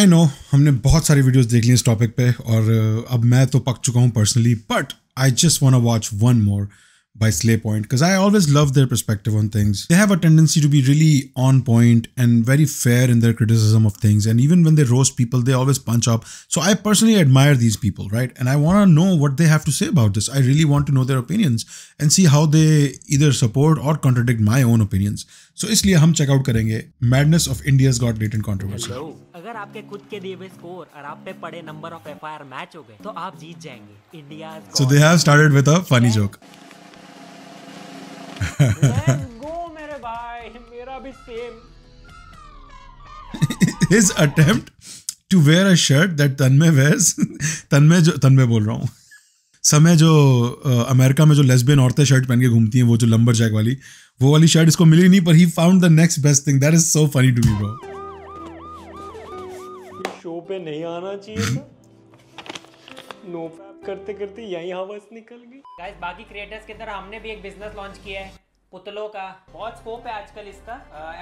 I know हमने बहुत सारी वीडियोस देख ली इस टॉपिक पे और अब मैं तो पक चुका हूँ personally, but I just want to watch one more by Slay Point because I always love their perspective on things. They have a tendency to be really on point and very fair in their criticism of things, and even when they roast people they always punch up. So I personally admire these people, right? And I want to know what they have to say about this. I really want to know their opinions and see how they either support or contradict my own opinions. So इसलिए हम check out करेंगे Madness of India's Got Latent Controversy. अगर आपके खुद के दिए हुए score और आप पे पड़े नंबर ऑफ FIR मैच हो गए तो आप जीत जाएंगे India. So they have started with a funny joke. गो मेरे भाई, मेरा भी same. His attempt to wear a shirt that Tanmay wears, तन्मय बोल रहा हूँ, समय जो अमेरिका में जो लेस्बियन औरतें शर्ट पहन के घूमती हैं, वो जो लंबर जैक वाली, वो वाली शर्ट इसको मिली नहीं, पर he found the next best thing. That is so funny to me, bro. Show पे नहीं आना चाहिए था। नो करते करते यही हवस निकल गई। गाइस, बाकी क्रिएटर्स की तरह हमने भी एक बिजनेस लॉन्च किया है पुतलों का। बहुत स्कोप है आजकल इसका।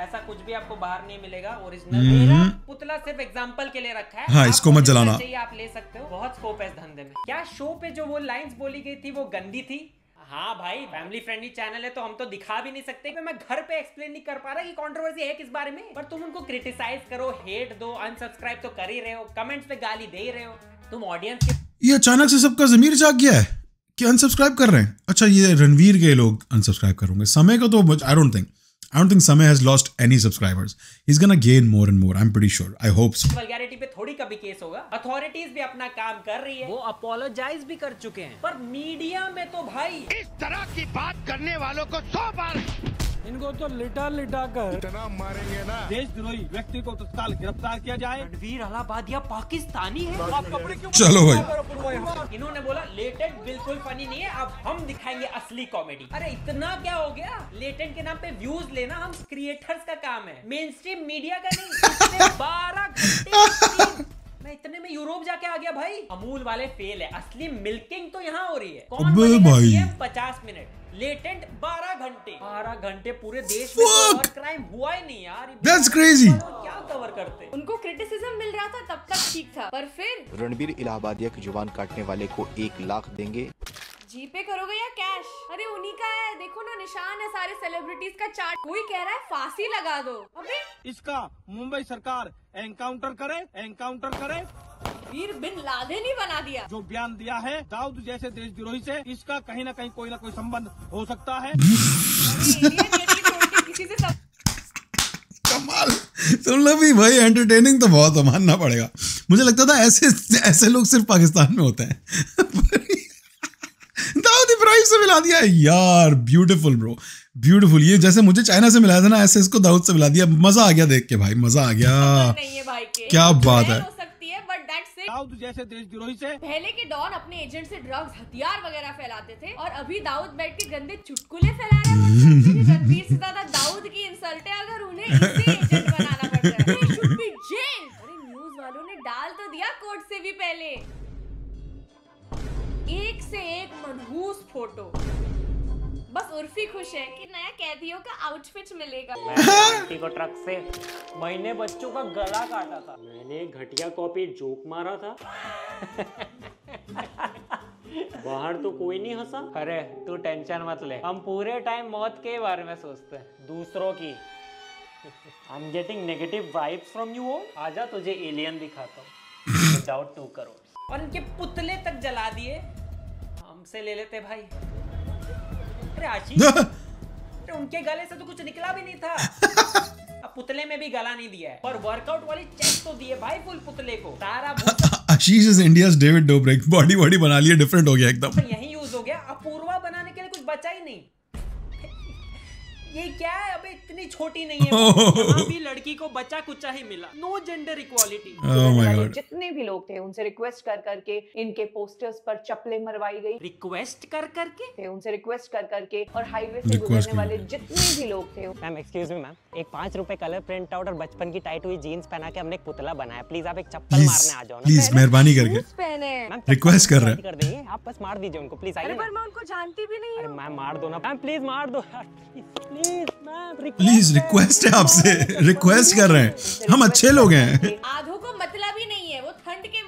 ऐसा कुछ भी आपको बाहर नहीं मिलेगा ओरिजिनल। मेरा पुतला सिर्फ एग्जांपल के लिए रखा है। हाँ, इसको मत जलाना। आप ले सकते हो, बहुत स्कोप है इस धंधे में। क्या शो पे जो वो लाइंस बोली गई थी वो गंदी थी? हाँ भाई, फैमिली फ्रेंडली चैनल है तो हम तो दिखा भी नहीं सकते। मैं घर पे एक्सप्लेन नहीं कर पा रहा कि कंट्रोवर्सी है किस बारे में, पर तुम उनको क्रिटिसाइज करो, हेट दो, अनसब्सक्राइब तो कर ही रहे हो, कमेंट्स पे गाली दे ही रहे हो। तुम ऑडियंस के ये अचानक से सबका ज़मीर जाग गया है कि अनसब्सक्राइब कर रहे हैं। अच्छा, ये रणवीर के लोग अनसब्सक्राइब करोगे, समय का तो आई डोंट थिंक समय has lost any subscribers. He is gonna gain more and more, I am pretty sure, I hope so. Vulgarity पे थोड़ी कभी केस होगा। अथॉरिटीज भी अपना काम कर रही है, वो अपोलोजाइज भी कर चुके हैं, पर मीडिया में तो भाई इस तरह की बात करने वालों को 100 बार इनको तो लिटा कर इतना मारेंगे ना, देशद्रोही व्यक्ति को तत्काल गिरफ्तार किया जाए। रणवीर अलाहाबादिया पाकिस्तानी है। आप कपड़े क्यों चलो भाई। इन्होंने बोला लेटेंट बिल्कुल फनी नहीं है, अब हम दिखाएंगे असली कॉमेडी। अरे इतना क्या हो गया? लेटेंट के नाम पे व्यूज लेना हम क्रिएटर्स का काम है, मेन स्ट्रीम मीडिया का नहीं। 12 घंटे मैं इतने में यूरोप जाके आ गया भाई। अमूल वाले फेल है, असली मिल्किंग तो यहाँ हो रही है। कौन बनेगा सीएम? 50 मिनट, लेटेंट 12 घंटे पूरे देश में और क्राइम हुआ ही नहीं यार। That's crazy. क्या कवर करते? उनको क्रिटिसिज्म मिल रहा था तब तक ठीक था, पर फिर रणवीर इलाहाबादिया की जुबान काटने वाले को 1 लाख देंगे। जीपे करोगे या कैश? अरे उन्हीं का है, देखो ना निशान है सारे सेलिब्रिटीज का चार्ट। कोई कह रहा है फांसी लगा दो। अबे इसका मुंबई सरकार एनकाउंटर करे। वीर बिन लादेन ही बना दिया। जो बयान दिया है दाऊद जैसे देशद्रोही से, इसका कहीं ना कहीं कोई ना कोई संबंध हो सकता है। किसी से कमाल। तुम लोग भी भाई एंटरटेनिंग तो बहुत है, मानना पड़ेगा। मुझे लगता था ऐसे लोग सिर्फ पाकिस्तान में होते हैं। दाऊद इब्राहिम से मिला दिया यार, ब्यूटीफुल ब्रो, ब्यूटीफुल। ये जैसे मुझे चाइना से मिलाया था ना, ऐसे इसको दाऊद से मिला दिया। मजा आ गया देख के भाई, मजा आ गया। नहीं है भाई के क्या बात है। हो सकती है, बट दैट्स इट। दाऊद जैसे देशद्रोही से पहले के डॉन अपने एजेंट से ड्रग्स, हथियार वगैरह फैलाते थे, और अभी दाऊद बैठ के गंदे चुटकुले फैला रहा है। रणवीर से ज्यादा दाऊद की इंसल्ट है अगर उन्हें इसी एजेंट बनाना पड़ता है। He should be jailed। अरे न्यूज वालों ने डाल तो दिया कोर्ट से भी पहले, एक से एक मनहूस फोटो। बस उर्फी खुश है कि नया कैदियों का आउटफिट मिलेगा। मैं को ट्रक से महीने बच्चों का गला काटा था, मैंने घटिया कॉपी जोक मारा था। बाहर तो कोई नहीं हंसा। अरे तू टेंशन मत ले, हम पूरे टाइम मौत के बारे में सोचते हैं, दूसरों की। I am getting negative vibes from you all. आजा तुझे एलियन दिखाता हूँ विदाउट 2 करोड़। और इनके पुतले तक जला दिए, हमसे ले लेते भाई। अरे आशीष, अरे उनके गले से तो कुछ निकला भी नहीं था। अब पुतले में भी गला नहीं दिया है, पर वर्कआउट वाली चेस्ट तो दिए भाई फुल पुतले को। सारा Ashish is India's David Dobrik. Body बना लिया, डिफरेंट हो गया एकदम। यही यूज हो गया, अपूर्वा बनाने के लिए कुछ बचा ही नहीं। ये क्या है? अबे इतनी छोटी नहीं है। यहाँ भी लड़की को बच्चा कुचा ही मिला। No gender equality. Oh my God. जितने भी लोग थे उनसे रिक्वेस्ट कर करके इनके पोस्टर्स पर चप्पलें मरवाई गई। रिक्वेस्ट कर करके उनसे रिक्वेस्ट कर करके, और हाईवे से गुजरने वाले जितने भी लोग थे। मैम एक्सक्यूज मी मैम, एक 5 रुपए कलर प्रिंट आउट और बचपन की टाइट हुई जीन्स पहना के हमने एक पुतला बनाया। प्लीज आप एक चप्पल मारने आ जाओ ना। प्लीज मेहरबानी करके पहने रिक्वेस्ट कर रहे हैं। कर देंगे, आप बस मार दीजिए उनको प्लीज। आइए। पर मैं उनको जानती भी नहीं हूँ। अरे मैम मार दो ना मैम, प्लीज मार दो प्लीज मैम। प्लीज रिक्वेस्ट है आपसे, रिक्वेस्ट कर रहे हैं, हम अच्छे लोग हैं। आधों को मतलब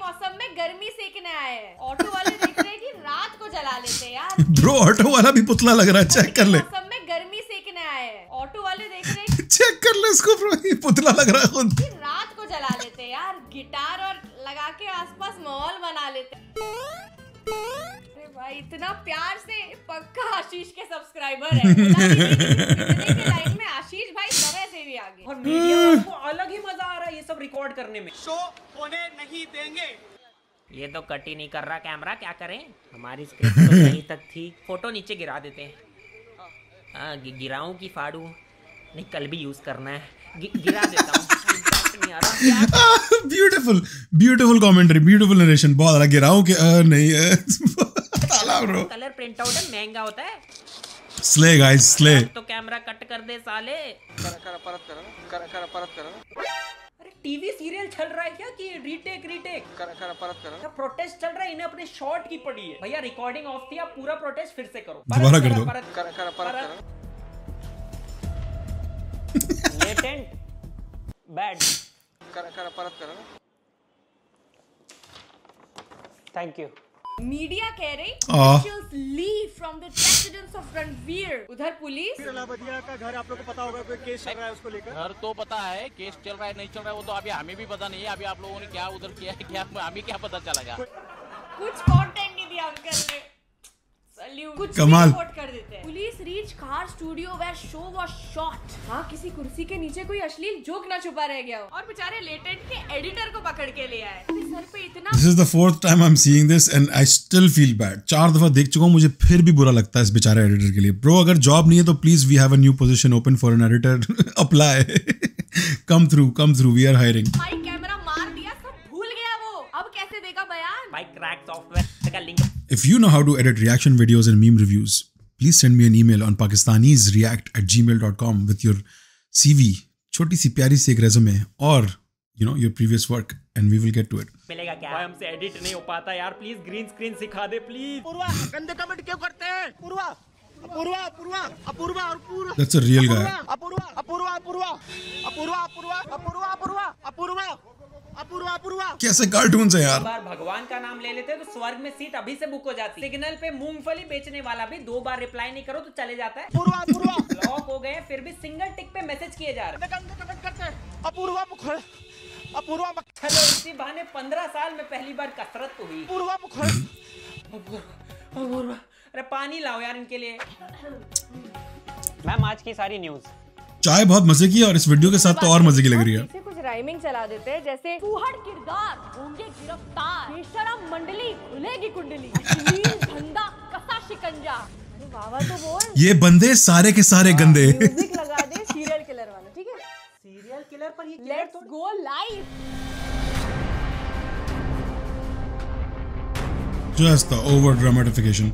मौसम में गर्मी सेकने आए हैं। ऑटो वाले देख रहे हैं कि रात को जला लेते हैं यार। ब्रो ऑटो वाला भी पुतला लग रहा है, चेक कर ले। मौसम में गर्मी सेकने आए हैं, ऑटो वाले देख रहे हैं चेक कर ले इसको ब्रो, ये पुतला लग रहा है खुद। कि रात को जला लेते हैं यार, गिटार और लगा के आसपास माहौल बना लेते हैं। अरे भाई इतना प्यार से, पक्का आशीष के सब्सक्राइबर है। इतने के लाइन में आशीष भाई समय से भी आगे। और मीडिया को अलग ही मजा आ रहा है ये सब रिकॉर्ड करने में। शो होने नहीं देंगे। ये तो कट ही नहीं कर रहा कैमरा, क्या करें? हमारी स्क्रिप्ट तो यहीं तक थी। फोटो नीचे गिरा देते हैं। हाँ गिराऊं की फाड़ू? नहीं कल भी यूज करना है, गिरा देता हूँ। Beautiful beautiful commentary, beautiful narration. बहुत अलग गिराऊं कि नहीं है। ताला ब्रो, कलर प्रिंट आउट है, महंगा होता है। Slay guys slay. तो कैमरा कट कर दे साले। अरे टीवी सीरियल चल रहा है क्या कि रीटेक क्या प्रोटेस्ट चल रहा है? इन्हें अपने शॉट की पड़ी है। भैया रिकॉर्डिंग ऑफ थी, आप पूरा प्रोटेस्ट फिर से करो। दोबारा कर दो। Latent bad. Thank you. Media कह रही leave from the residence of Ranveer. उधर पुलिस इलाहाबादिया का घर आप लोग को पता होगा, कोई केस चल रहा है उसको लेकर। घर तो पता है, केस चल रहा है नहीं चल रहा है वो तो अभी हमें भी पता नहीं है। अभी आप लोगों ने क्या उधर किया है, क्या हमें क्या पता चलेगा? कुछ कंटेंट नहीं दिया अंकल ने। कुछ कमाल रिपोर्ट कर देते हैं। Police reach car studio where show was shot. हाँ किसी कुर्सी के नीचे कोई अश्लील जोक ना छुपा रह गया हो। और बेचारे लेटेंट के एडिटर को पकड़ के ले आए। सर पे इतना। This is the fourth time I'm seeing this and I still feel bad. 4 दफा देख चुका हूँ, मुझे फिर भी बुरा लगता है इस बेचारे एडिटर के लिए। ब्रो अगर जॉब नहीं है तो please we have a new position open for an editor. Apply. Come through we are hiring. भाई कैमरा मार दिया, सब भूल गया वो। अब कैसे देगा बयान? भाई क्रैक सॉफ्टवेयर का link. If you know how to edit reaction videos and meme reviews, please send me an email on pakistanisreact@gmail.com with your CV, छोटी सी प्यारी सी एक resume और your previous work and we will get to it. मिलेगा क्या? भाई हमसे edit नहीं हो पाता यार, प्लीज ग्रीन स्क्रीन सिखा दे प्लीज। पूर्वा गंदे कमेंट क्यों करते हैं? पूर्वा Apoorva Apoorva Apoorva Apoorva. That's a real guy. Apoorva Apoorva Apoorva Apoorva Apoorva Apoorva Apoorva Apoorva Apoorva Apoorva. कैसे कार्टून्स है यार। बार भगवान का नाम ले लेते तो स्वर्ग में सीट अभी से बुक हो जाती। सिग्नल पे मूंगफली बेचने वाला भी 2 बार रिप्लाई नहीं करो तो चले जाता है। अपूर्वा अपूर्वा। ब्लॉक हो गए फिर भी सिंगल टिक पे मैसेज किए जा रहे हैं। अपूर्वा मुखर अपूर्वा। चलो इसी बहाने 15 साल में पहली बार कसरत तो हुई। अपूर्वा मुखर। अपूर्वा अरे पानी लाओ यार इनके लिए। मैम आज की सारी न्यूज। चाय बहुत मजे की और इस वीडियो के साथ तो और मजे की लग रही है। कुछ राइमिंग चला देते हैं जैसे फूहड़ किरदार होंगे गिरफ्तार, बेशरम मंडली खुलेगी कुंडली, धंधा कसा शिकंजा। अरे वाह तो बोल। ये बंदे सारे के सारे गंदे। म्यूजिक लगा दे सीरियल किलर वाला, ठीक है? सीरियल किलर पर ये let's go live. Just the over dramatification.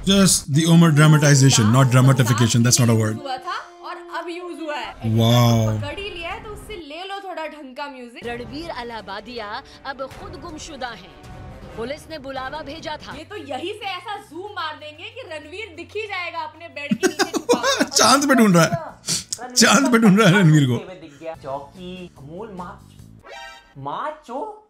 Just the over dramatization, not dramatification. That's not a word. हुआ था और अब यूज हुआ है। Wow. पकड़ ही लिया है तो उससे ले लो थोड़ा ढंग का म्यूजिक। रणवीर इलाहाबादिया अब खुद गुमशुदा हैं। पुलिस ने बुलावा भेजा था। ये तो यही से ऐसा जूम मार देंगे कि रणवीर दिख ही जाएगा अपने बेड के नीचे छुपा हुआ। चांद पे ढूंढ रहा है, चांद पे ढूंढ रहा है रणवीर को। दिख गया चौकी अमूल माचो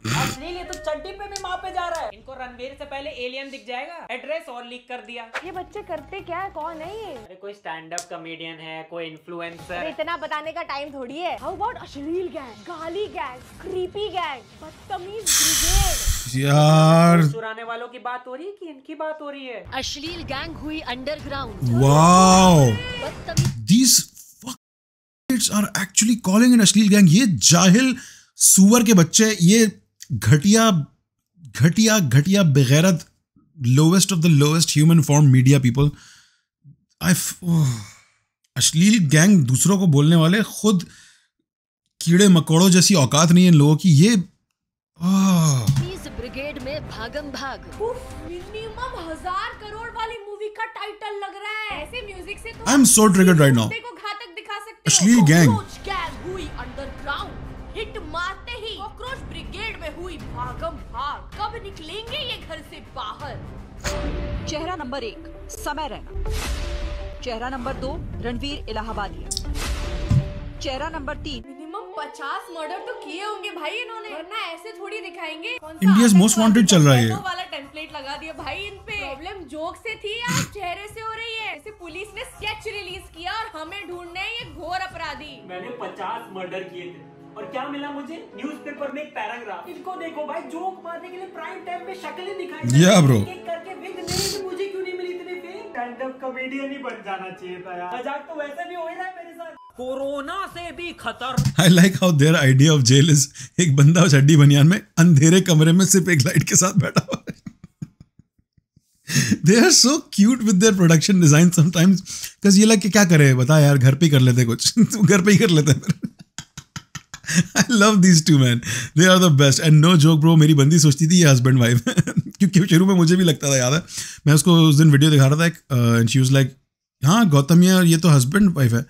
असली ये तो चड्डी पे भी माँ पे जा रहा है। इनको रणवीर से पहले एलियन दिख जाएगा। एड्रेस और लीक कर दिया। ये बच्चे करते क्या है? कौन है ये? अरे कोई स्टैंड अप कॉमेडियन है, कोई इन्फ्लुएंसर। इतना बताने का टाइम थोड़ी है। हाउ अबाउट अश्लील गैंग, गाली गैंग, क्रीपी गैंग, बदतमीज ब्रिगेड। यार चुराने वालों की बात हो रही है कि इनकी बात हो रही है? अश्लील गैंग हुई underground. Wow. These fuckers are actually calling an अश्लील गैंग। ये जाहिल सुअर के बच्चे, ये घटिया घटिया घटिया बेगैरत lowest of the lowest human form media people. अश्लील गैंग दूसरों को बोलने वाले, खुद कीड़े मकोड़ों जैसी औकात नहीं है इन लोगों की। ये ब्रिगेड में भागम भाग। मिनिमम 1000 करोड़ वाली मूवी का टाइटल लग रहा है। ऐसे म्यूजिक से तो I am so triggered right now. को घातक दिखा सकते हो। अश्लील गैंग हुई अंडरग्राउंड, हिट मारते ही कॉकरोच ब्रिगेड में हुई भागम भाग। कब निकलेंगे ये घर से बाहर? चेहरा नंबर 1 समय रैना, चेहरा नंबर 2 रणवीर इलाहाबादिया, चेहरा नंबर 3 मिनिमम 50 मर्डर तो किए होंगे भाई इन्होंने, वरना ऐसे थोड़ी दिखाएंगे। इंडियाज मोस्ट वांटेड चल रहा है ये वाला टेम्पलेट लगा दिया भाई इन पे। प्रॉब्लम जोक से थी या चेहरे से हो रही है? जैसे पुलिस ने स्केच रिलीज किया और हमें ढूंढने हैं ये घोर अपराधी। मैंने 50 मर्डर किए थे और क्या मिला मुझे? न्यूज़पेपर में एक पैराग्राफ। इनको देखो भाई, जोक मारने के लिए प्राइम टाइम में शक्लें दिखाई। या ब्रो करके विग नहीं, मुझे क्यों नहीं मिली इतने फेम? स्टैंड अप कॉमेडियन ही बन जाना चाहिए था यार। मजाक तो वैसे भी हो ही रहा है मेरे साथ। कोरोना से भी खतर। I like how their idea of jail is एक बंदा चड्डी बनियान में अंधेरे कमरे में सिर्फ एक लाइट के साथ बैठा हुआ है। They are so cute with their production design sometimes because ये लग के क्या करे बता यार, घर पे ही कर लेते कुछ घर पे ही कर लेते हैं। I love these two man, they are the best and no joke bro, मेरी बंदी सोचती थी ये हस्बैंड वाइफ है क्योंकि शुरू में मुझे भी लगता था, याद है मैं उसको उस दिन वीडियो दिखा रहा था and she was like हाँ गौतम ये तो हस्बैंड वाइफ है।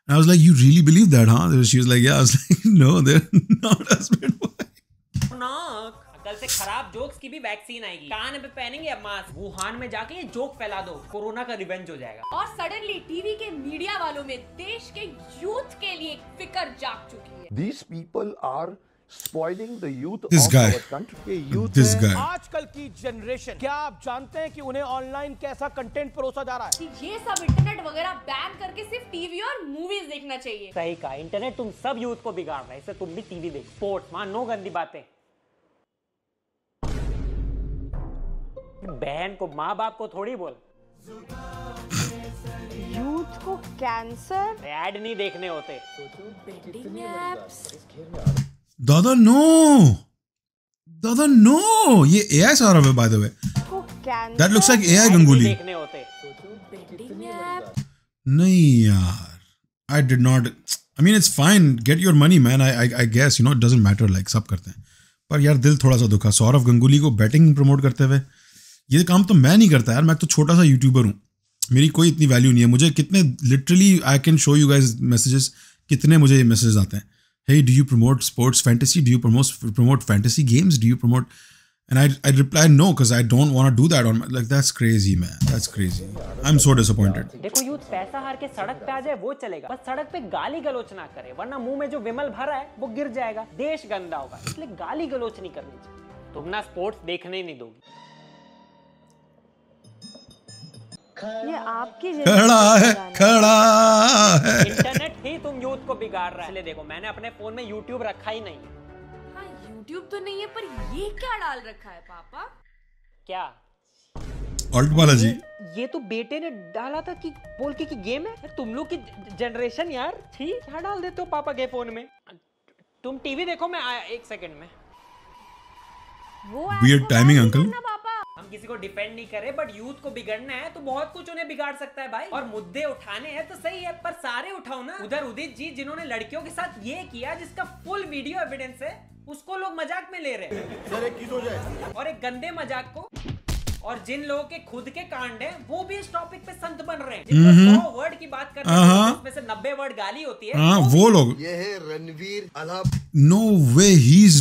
And I was like, you really believe that, huh? She was like, yeah. I was like, no, they're not husband wife. कल से खराब जोक्स की भी वैक्सीन आएगी, कान पे पहनेंगे अब मास्क। वुहान में जाके ये जोक फैला दो, कोरोना का रिवेंज हो जाएगा। और सडनली टीवी के मीडिया वालों में देश के यूथ के लिए फिक्र जाग चुकी है। These people are spoiling the youth this of guy. our country. This guy. आजकल की जनरेशन, क्या आप जानते हैं कि उन्हें ऑनलाइन कैसा कंटेंट परोसा जा रहा है? ये सब इंटरनेट वगैरह बैन करके सिर्फ टीवी और मूवीज देखना चाहिए। सही कहा, इंटरनेट तुम सब यूथ को बिगाड़ रहा है, इससे तुम भी टीवी देख। स्पोर्ट्स मान, नो गंदी बातें। बहन को, माँ बाप को थोड़ी बोल। यूथ को कैंसर ऐड नहीं देखने होते। दादा नो ये AI Saurav है by the way. That looks like AI Ganguly. देखने होते। नहीं यार, I did not. I mean it's fine, get your money man. I guess you know it doesn't matter, like सब करते हैं, पर यार दिल थोड़ा सा दुखा सौरव गंगुली को बैटिंग प्रमोट करते हुए। ये काम तो मैं नहीं करता यार, मैं तो छोटा सा यूट्यूबर हूँ, मेरी कोई इतनी वैल्यू नहीं है। मुझे कितने literally I can show you guys messages, कितने मुझे ये मैसेजेस आते हैं। Hey, do you promote sports fantasy? Do you promote fantasy games? Do you promote? And I reply no because I don't want to do that on my, like that's crazy man, that's crazy. I'm so disappointed. देखो youth पैसा हार के सड़क पे आ जाए वो चलेगा, बस सड़क पे गाली गलोच ना करे, वरना मुंह में जो विमल भरा है वो गिर जाएगा, देश गंदा होगा। इसलिए गाली गलोच नहीं करनी चाहिए। तुम ना स्पोर्ट्स देखने ही नहीं दोगी। ये आपकी खड़ा है। इंटरनेट ही तुम यूथ को बिगाड़ रहा है। इसलिए देखो मैंने अपने फोन में यूट्यूब रखा ही नहीं। हाँ यूट्यूब तो नहीं है, पर ये क्या डाल रखा है पापा? क्या? ऑल्ट वाला जी, ये तो बेटे ने डाला था कि बोल के कि गेम है। तुम लोग की जनरेशन यार थी, क्या डाल देते हो पापा के फोन में? तुम टीवी देखो, मैं आया 1 सेकंड में। Weird timing uncle. हम किसी को डिफेंड नहीं करे, बट यूथ को बिगड़ना है तो बहुत कुछ उन्हें बिगाड़ सकता है भाई। और मुद्दे उठाने हैं तो सही है, पर सारे उठाओ ना। उधर उदित जी जिन्होंने लड़कियों के साथ ये किया, जिसका फुल वीडियो एविडेंस है, उसको लोग मजाक में ले रहे हैं। और एक गंदे मजाक को, और जिन लोगों के खुद के कांड हैं वो भी इस टॉपिक पे संत बन रहे हैं। जिनको 100 वर्ड की बात करते हैं उसमें से 90 वर्ड गाली होती है। वो लोग। ये है रणवीर अला। No way, he's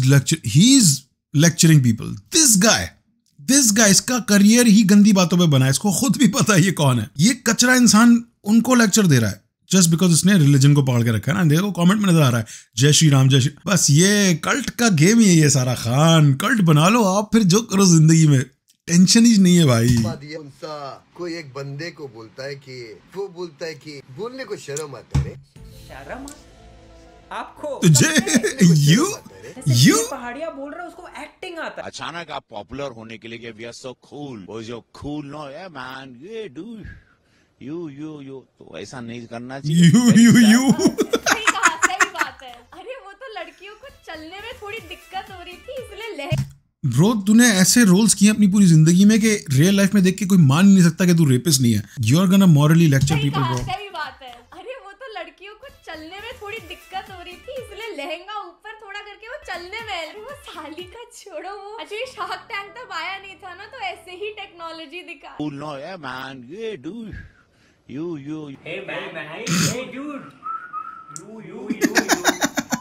lecturing people. This guy इसका करियर ही गंदी बातों पे बना है, इसको खुद भी पता है ये कौन है। ये कचरा इंसान उनको लेक्चर दे रहा है जस्ट बिकॉज उसने रिलीजन को पकड़ के रखा है ना। देखो कमेंट में नजर आ रहा है जय श्री राम जय श्री। बस ये कल्ट का गेम ही है ये सारा। खान कल्ट बना लो आप, फिर जो करो जिंदगी में, टेंशन ही नहीं है भाई। कोई एक बंदे को बोलता है कि वो बोलता है कि बोलने को शर्म आता है। शर्म आपको? तुझे you पहाड़िया बोल रहा है, उसको एक्टिंग आता है। अचानक आप पॉपुलर होने के लिए वी आर सो कूल, वो जो कूल नो है मैन, ये डू यू तो ऐसा नहीं करना चाहिए। यू सही कहा, सही बात है। अरे वो तो लड़कियों को चलने में थोड़ी दिक्कत हो रही थी, इसलिए ब्रो तूने ऐसे रोल्स किए अपनी पूरी जिंदगी में कि रियल लाइफ में देख के कोई मान नहीं सकता कि तू रेपिस्ट नहीं है। You are gonna morally lecture people bro. सही बात है। अरे वो तो लड़कियों को चलने में थोड़ी दिक्कत हो रही थी, इसलिए लहंगा ऊपर थोड़ा करके वो चलने में। वो साली का छोड़ो, वो एक्चुअली शार्क टैंक तब आया नहीं था ना, तो ऐसे ही टेक्नोलॉजी दिखा। नो है मैन, ये do you hey man, hey dude you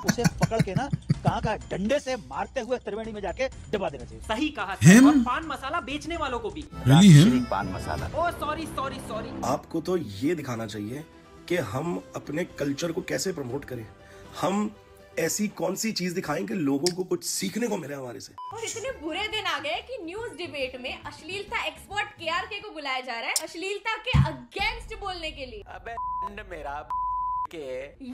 उसे पकड़ के ना कहाँ डंडे से मारते हुए त्रिवेणी में जाके दबा देना चाहिए। सही कहा। और पान मसाला बेचने वालों को भी। पान मसाला। ओ सॉरी। आपको तो ये दिखाना चाहिए कि हम अपने कल्चर को कैसे प्रमोट करें। हम ऐसी कौन सी चीज दिखाएं कि लोगों को कुछ सीखने को मिले हमारे से। और इतने बुरे दिन आ गए कि न्यूज डिबेट में अश्लीलता एक्सपर्ट KRK को बुलाया जा रहा है अश्लीलता के अगेंस्ट बोलने के लिए। अबे मेरा के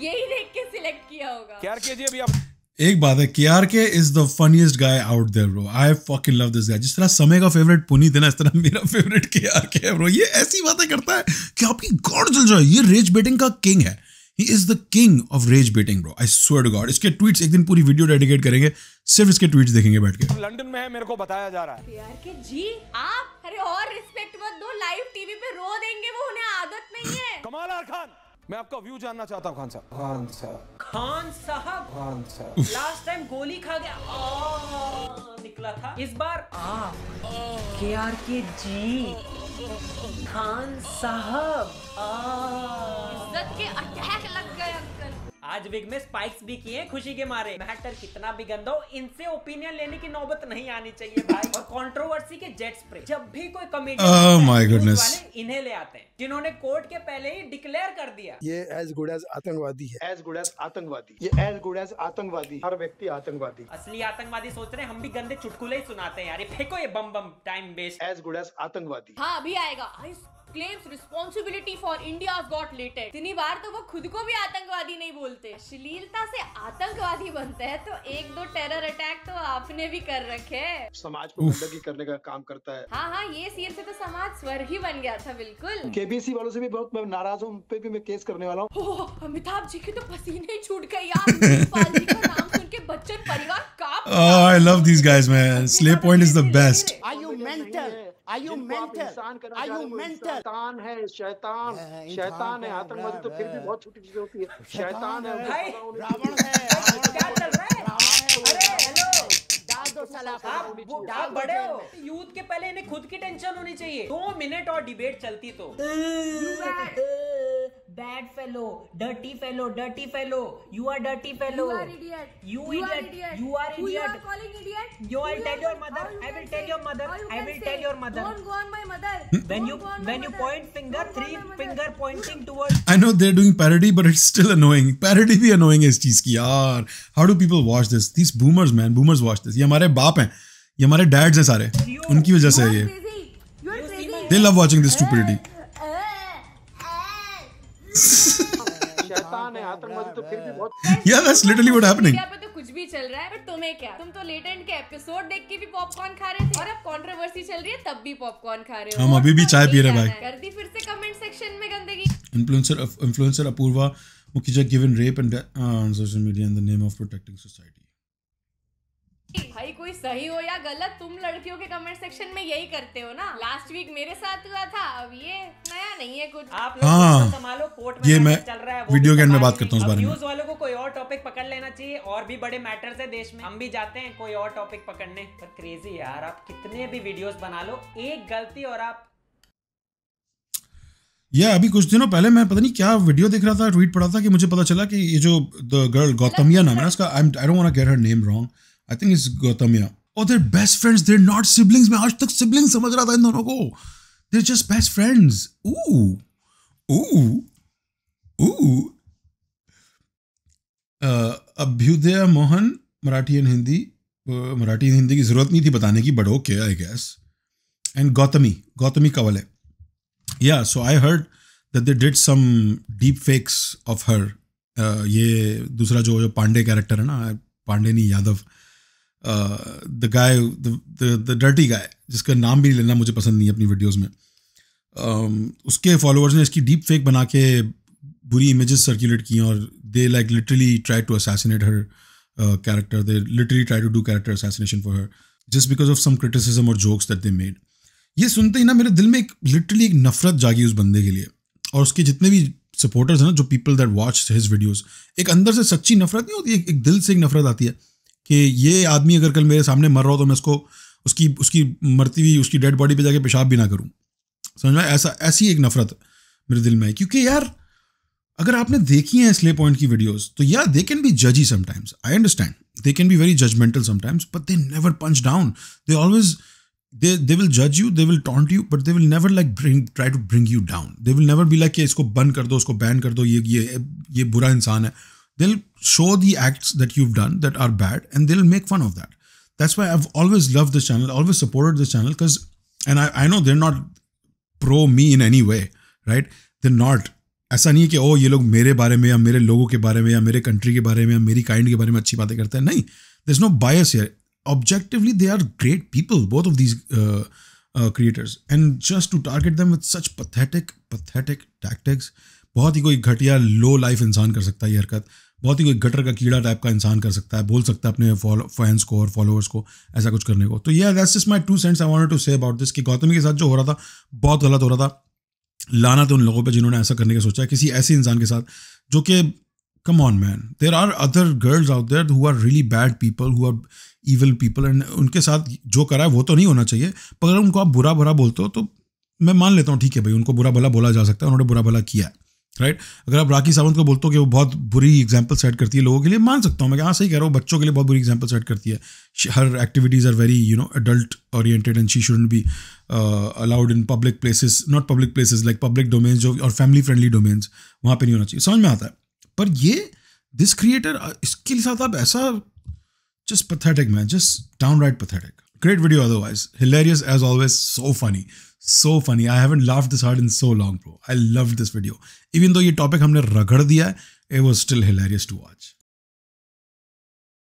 यही देख के सिलेक्ट किया होगा। KRK जी अभी आप एक बात है, KRK is the funniest guy out there bro. I fucking love this guy. जिस तरह समय का फेवरेट पुनीत है ना, इस तरह मेरा फेवरेट KRK है bro. ये ऐसी बातें करता है कि आपकी गॉड जल जाए। ये रेज बेटिंग का किंग है। He is the king of rage baiting bro. I swear to God. इसके ट्वीट्स एक दिन पूरी वीडियो डेडिकेट करेंगे, सिर्फ इसके ट्वीट्स देखेंगे बैठ के। लंदन में है, मेरे को बताया जा रहा है। KRK जी आप अरे और रिस्पेक्ट मत दो, लाइव टीवी पे रो देंगे, वो उन्हें आदत नहीं है। कमाल खान, मैं आपका व्यू जानना चाहता हूँ। खान साहब लास्ट टाइम गोली खा गया निकला था, इस बार KRK जी खान साहब इज्जत के अटैक लग गए अंकल। आज विग में स्पाइक्स भी किए खुशी के मारे। मैटर कितना भी गंदा हो, इनसे ओपिनियन लेने की नौबत नहीं आनी चाहिए भाई। और कंट्रोवर्सी के जेट स्प्रे, जब भी कोई कमेडियन my goodness. इन्हें ले आते हैं, जिन्होंने कोर्ट के पहले ही डिक्लेयर कर दिया ये एज गुड एज आतंकवादी है। एज गुड एज आतंकवादी, ये एज गुड एज आतंकवादी, हर व्यक्ति आतंकवादी। असली आतंकवादी सोच रहे हैं हम भी गंदे चुटकुले ही सुनाते हैं यार। ये फेंको ये bomb bomb time waste. As good as आतंकवादी। हाँ अभी आएगा। claims responsibility for India's got lated। इतनी बार तो वो खुद को भी आतंकवादी नहीं बोलते। अश्लीलता से आतंकवादी बनते हैं तो एक दो टेरर अटैक तो आपने भी कर रखे। समाज को गंदगी करने का काम करता है। हाँ ये सीन से तो समाज स्वर्ग ही बन गया था बिल्कुल। KBC वालों से भी बहुत मैं नाराज हूँ, उन पे भी मैं केस करने वाला हूँ। अमिताभ जी के तो पसीने ही छूट गए यार। अमिताभ जी का नाम सुन के बच्चन परिवार कांप। I love these guys man. Slay Point is the best. Are you mental? Are you mental? Are you mental? शैतान है, शैतान है। आतंकवादी तो फिर भी बहुत छोटी चीजें होती है। शैतान है, रावण है। क्या चल रहा है? अरे हेलो, डाल दो साला। आप बड़े हो, यूथ के पहले इन्हें खुद की टेंशन होनी चाहिए। 2 मिनट और डिबेट चलती तो। Bad fellow, dirty fellow, dirty fellow. You are dirty fellow. You are idiot. You idiot. You are Who you idiot. are calling idiot? You will tell your mother. I will tell your mother. I will tell your mother. Don't go on my mother. When you point finger, 3 finger pointing towards. I know they're doing parody, but it's still annoying. Parody भी annoying है इस चीज की यार. How do people watch this? These boomers man, boomers watch this. ये हमारे बाप हैं, ये हमारे dads हैं सारे. उनकी वजह से है ये. They love watching this stupidity. शैतान है, आतंकवादी तो फिर भी बहुत। Yeah, that's literally what happening. पे तो कुछ भी चल रहा है, पर तुम्हें क्या? तुम तो लेटेंट के एपिसोड देख के भी पॉपकॉर्न खा रहे थे और अब कंट्रोवर्सी चल रही है तब भी पॉपकॉर्न खा रहे हो। हम अभी भी चाय पी रहे भाई। कर दी फिर से कमेंट सेक्शन में गंदगी। Influencer Apurva Mukhija given rape and death on social media in the name of protecting society. भाई कोई सही हो या गलत, तुम लड़कियों के कमेंट सेक्शन में यही करते हो ना। लास्ट वीक मेरे साथ हुआ था, अब ये नया नहीं है कुछ। आप लोग संभालो, कोर्ट में ये मैं चल रहा है, वीडियो के एंड में बात करता हूँ इस बारे में। न्यूज़ वालों को कोई और टॉपिक पकड़ लेना चाहिए, और भी बड़े मैटर्स है देश में। हम भी जाते हैं कोई और टॉपिक पकड़ने, पर क्रेजी यार, आप कितने भी वीडियोस बना लो, एक गलती और आप। अभी कुछ दिनों पहले मैं पता नहीं क्या वीडियो देख रहा था, ट्वीट पढ़ा था कि मुझे पता चला कि ये जो द गर्ल गौतमिया नाम है उसका, I don't want to get her name wrong, I think it's Gautamiya, और they're best friends, they're not siblings. मैं आज तक सिबलिंग्स समझ रहा था इन दोनों को, they're just best friends. Abhyudaya Mohan, Marathi and Hindi की जरूरत नहीं थी बताने की, but okay I guess. And Gautami Kawale, yeah, so I heard that they did some deep fakes of her. ये दूसरा जो पांडे कैरेक्टर है ना, पांडे नहीं Yadav, the guy, the dirty guy, जिसका नाम भी लेना मुझे पसंद नहीं है अपनी वीडियोस में, उसके फॉलोअर्स ने इसकी डीप फेक बना के बुरी इमेजेस सर्कुलेट की और they like literally tried to assassinate her character. They literally tried to do character assassination for her just because of some criticism or jokes that they made. ये सुनते ही ना मेरे दिल में एक लिटरली एक नफरत जागी उस बंदे के लिए, और उसके जितने भी सपोर्टर्स हैं ना, जो people that watch his videos, एक अंदर से सच्ची नफरत नहीं होती, एक दिल से एक नफरत आती है कि ये आदमी अगर कल मेरे सामने मर रहा हो तो मैं उसको उसकी मरती हुई उसकी डेड बॉडी पे जाके पेशाब भी ना करूं, समझ में? ऐसी एक नफरत मेरे दिल में है, क्योंकि यार अगर आपने देखी है स्ले पॉइंट की वीडियोस तो यार दे कैन बी जजी sometimes, I understand, they can be very judgmental sometimes, but they never punch down, they always they will judge you, they will taunt you, but they will never like try to bring you down. They will never be like कि इसको बंद कर दो, उसको ban कर दो, ये बुरा इंसान है. they'll show the acts that you've done that are bad and they'll make fun of that. That's why I've always loved this channel, always supported this channel, because, and I know they're not pro me in any way, right? They're not. ऐसा नहीं है कि ओ ये लोग मेरे बारे में या मेरे लोगों के बारे में या मेरे कंट्री के बारे में या मेरी काइंड के बारे में अच्छी बातें करते हैं. नहीं, there's no bias here. Objectively, they are great people, both of these creators. And just to target them with such pathetic tactics, बहुत ही कोई घटिया लो लाइफ इंसान कर सकता है ये हरकत. बहुत ही कोई गटर का कीड़ा टाइप का इंसान कर सकता है, बोल सकता है अपने फैंस को और फॉलोअर्स को ऐसा कुछ करने को. तो yeah, that's just my 2 cents I wanted to say about this, कि गौतमी के साथ जो हो रहा था बहुत गलत हो रहा था. लाना तो उन लोगों पे जिन्होंने ऐसा करने का सोचा है किसी ऐसे इंसान के साथ जो कि come on man, there are other girls out there who are really bad people, who are evil people, and उनके साथ जो करा है वो तो नहीं होना चाहिए. पर अगर उनको आप बुरा भला बोलते हो तो मैं मान लेता हूँ, ठीक है भाई, उनको बुरा भला बोला जा सकता है, उन्होंने बुरा भला किया है, राइट. अगर आप राखी सावंत को बोलते हो कि वो बहुत बुरी एग्जाम्पल सेट करती है लोगों के लिए, मान सकता हूँ मैं कि हाँ सही कह रहा हूँ, बच्चों के लिए बहुत बुरी एग्जाम्पल सेट करती है. हर activities are very adult oriented and she shouldn't be allowed in public places, not public places like public domains जो और family friendly domains, वहाँ पे नहीं होना चाहिए. समझ में आता है. पर ये this creator, इसके साथ आप ऐसा, just pathetic man, just downright pathetic. Great video otherwise, hilarious as always, so funny. So funny. I haven't laughed this hard in so long, bro. I loved this video. Even though ये topic हमने रगड़ दिया है, it was still hilarious to watch.